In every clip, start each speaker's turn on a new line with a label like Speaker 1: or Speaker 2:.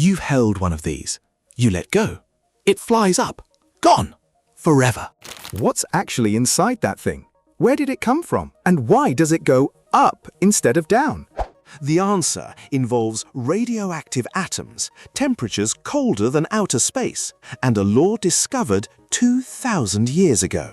Speaker 1: You've held one of these. You let go. It flies up. Gone. Forever.
Speaker 2: What's actually inside that thing? Where did it come from? And why does it go up instead of down?
Speaker 3: The answer involves radioactive atoms, temperatures colder than outer space, and a law discovered 2,000 years ago.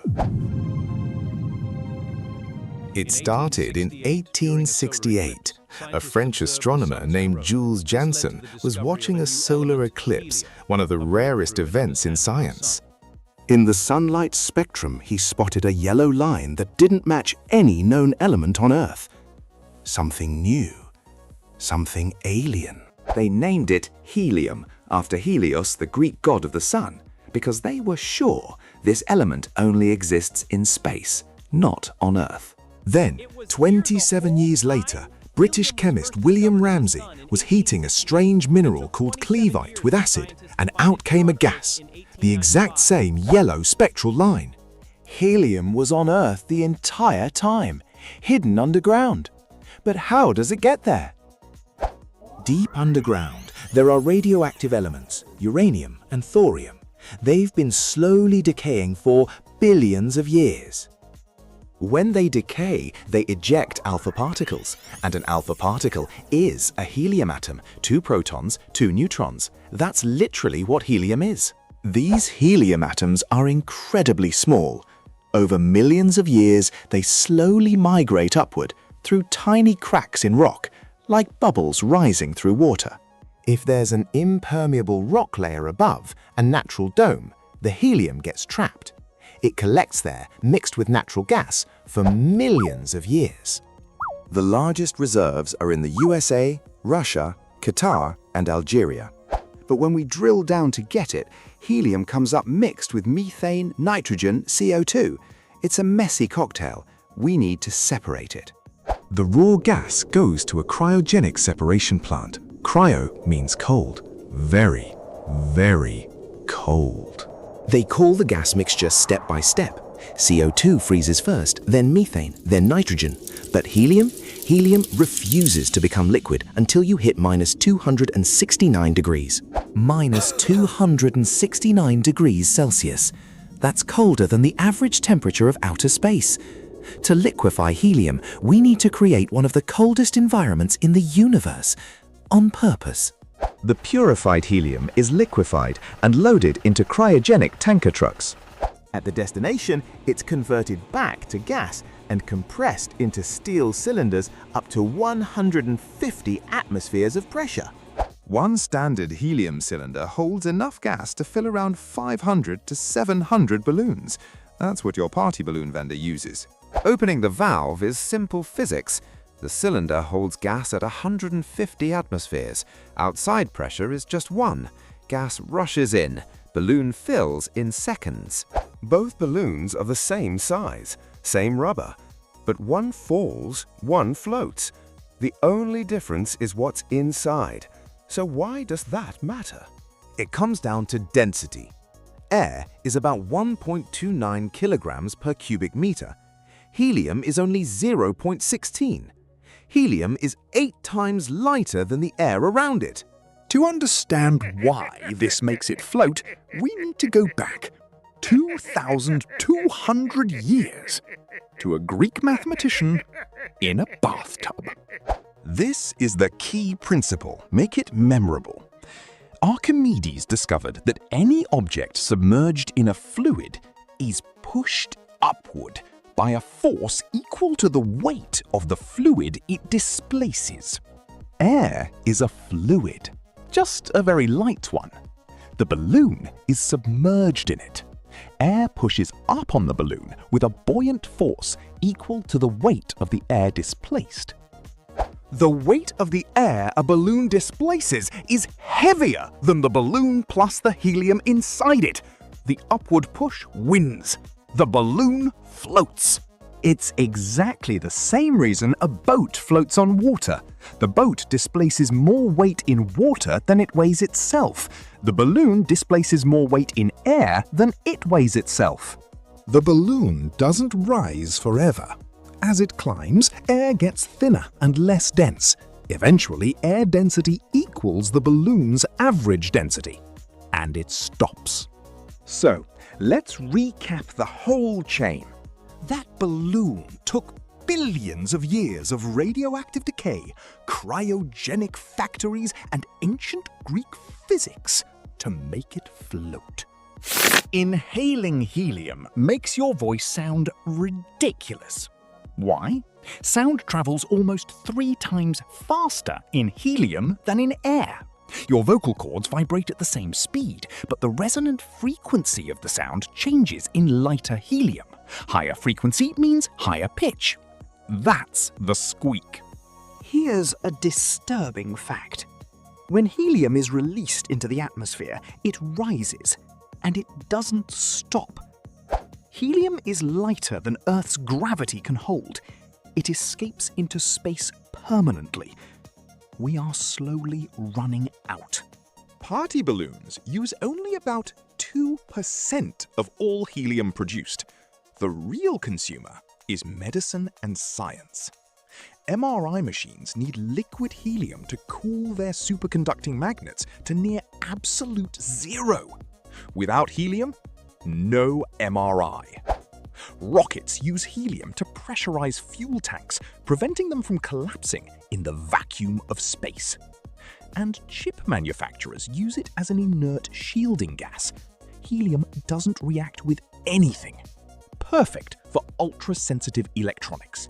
Speaker 4: It started in 1868. A French astronomer named Jules Janssen was watching a solar eclipse, one of the rarest events in science.
Speaker 3: In the sunlight spectrum, he spotted a yellow line that didn't match any known element on Earth. Something new. Something alien. They named it Helium, after Helios, the Greek god of the sun, because they were sure this element only exists in space, not on Earth.
Speaker 4: Then, 27 years later, British chemist William Ramsay was heating a strange mineral called cleveite with acid, and out came a gas, the exact same yellow spectral line.
Speaker 5: Helium was on Earth the entire time, hidden underground. But how does it get there?
Speaker 1: Deep underground, there are radioactive elements, uranium and thorium. They've been slowly decaying for billions of years. When they decay, they eject alpha particles, and an alpha particle is a helium atom, 2 protons, 2 neutrons. That's literally what helium is. These helium atoms are incredibly small. Over millions of years, they slowly migrate upward through tiny cracks in rock, like bubbles rising through water.
Speaker 4: If there's an impermeable rock layer above, a natural dome, the helium gets trapped. It collects there, mixed with natural gas, for millions of years.
Speaker 3: The largest reserves are in the USA, Russia, Qatar, and Algeria. But when we drill down to get it, helium comes up mixed with methane, nitrogen, CO2. It's a messy cocktail. We need to separate it.
Speaker 4: The raw gas goes to a cryogenic separation plant. Cryo means cold. Very, very cold.
Speaker 1: They cool the gas mixture step by step. CO2 freezes first, then methane, then nitrogen. But helium refuses to become liquid until you hit -269 degrees. -269 degrees Celsius. That's colder than the average temperature of outer space. To liquefy helium, we need to create one of the coldest environments in the universe, on purpose.
Speaker 6: The purified helium is liquefied and loaded into cryogenic tanker trucks. At the destination, it's converted back to gas and compressed into steel cylinders up to 150 atmospheres of pressure.
Speaker 7: One standard helium cylinder holds enough gas to fill around 500 to 700 balloons. That's what your party balloon vendor uses.
Speaker 8: Opening the valve is simple physics. The cylinder holds gas at 150 atmospheres. Outside pressure is just 1. Gas rushes in. Balloon fills in seconds.
Speaker 9: Both balloons are the same size, same rubber, but one falls, one floats. The only difference is what's inside. So why does that matter?
Speaker 3: It comes down to density. Air is about 1.29 kilograms per cubic meter. Helium is only 0.16. Helium is 8 times lighter than the air around it.
Speaker 2: To understand why this makes it float, we need to go back 2,200 years to a Greek mathematician in a bathtub.
Speaker 10: This is the key principle. Make it memorable. Archimedes discovered that any object submerged in a fluid is pushed upward by a force equal to the weight of the fluid it displaces. Air is a fluid, just a very light one. The balloon is submerged in it. Air pushes up on the balloon with a buoyant force equal to the weight of the air displaced.
Speaker 2: The weight of the air a balloon displaces is heavier than the balloon plus the helium inside it. The upward push wins. The balloon floats. It's exactly the same reason a boat floats on water. The boat displaces more weight in water than it weighs itself. The balloon displaces more weight in air than it weighs itself.
Speaker 11: The balloon doesn't rise forever. As it climbs, air gets thinner and less dense.
Speaker 2: Eventually, air density equals the balloon's average density, and it stops.
Speaker 3: So, let's recap the whole chain. That balloon took billions of years of radioactive decay, cryogenic factories, and ancient Greek physics to make it float.
Speaker 2: Inhaling helium makes your voice sound ridiculous. Why? Sound travels almost 3 times faster in helium than in air. Your vocal cords vibrate at the same speed, but the resonant frequency of the sound changes in lighter helium. Higher frequency means higher pitch. That's the squeak.
Speaker 12: Here's a disturbing fact. When helium is released into the atmosphere, it rises, and it doesn't stop. Helium is lighter than Earth's gravity can hold. It escapes into space permanently. We are slowly running out.
Speaker 10: Party balloons use only about 2% of all helium produced. The real consumer is medicine and science. MRI machines need liquid helium to cool their superconducting magnets to near absolute zero. Without helium, no MRI. Rockets use helium to pressurize fuel tanks, preventing them from collapsing in the vacuum of space. And chip manufacturers use it as an inert shielding gas. Helium doesn't react with anything. Perfect for ultra-sensitive electronics.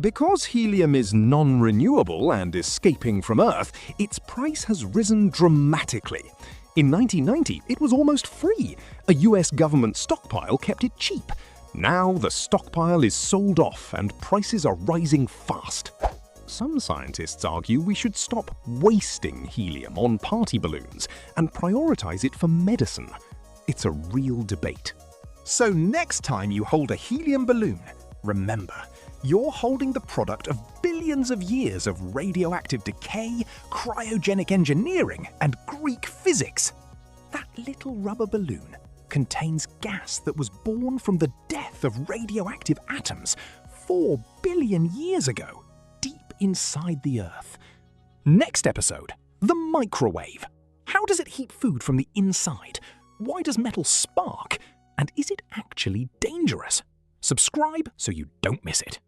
Speaker 2: Because helium is non-renewable and escaping from Earth, its price has risen dramatically. In 1990, it was almost free. A US government stockpile kept it cheap. Now the stockpile is sold off and prices are rising fast. Some scientists argue we should stop wasting helium on party balloons and prioritize it for medicine. It's a real debate.
Speaker 3: So next time you hold a helium balloon, remember, you're holding the product of billions of years of radioactive decay, cryogenic engineering, and Greek physics. That little rubber balloon contains gas that was born from the death of radioactive atoms 4 billion years ago, deep inside the Earth. Next episode, the microwave. How does it heat food from the inside? Why does metal spark? And is it actually dangerous? Subscribe so you don't miss it.